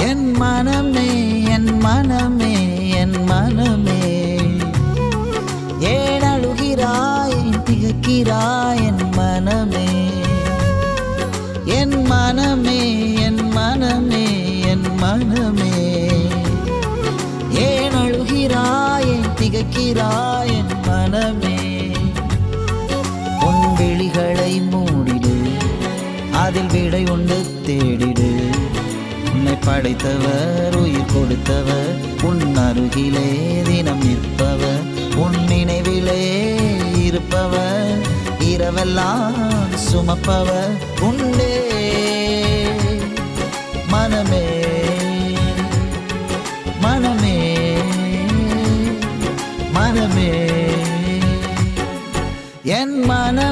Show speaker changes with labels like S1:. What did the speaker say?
S1: என் மனமே என் மனமே என் மனமே ஏன் அழுகிறாய் திகைக்கிறாய் என் மனமே என் மனமே என் மனமே என் மனமே ஏன் அழுகிறாய் திகைக்கிறாய் என் மனமே உன் விழிகளை மூடிடு அதில் விடை உண்டு தேடிடு உன்னை படைத்தவர் உயிர் கொடுத்தவர் உன் அருகிலே தினம் நிற்பவர் உன் நினைவிலே இருப்பவர் இரவெல்லாம் சுமப்பவர் உண்டே மனமே மனமே மனமே என் மனமே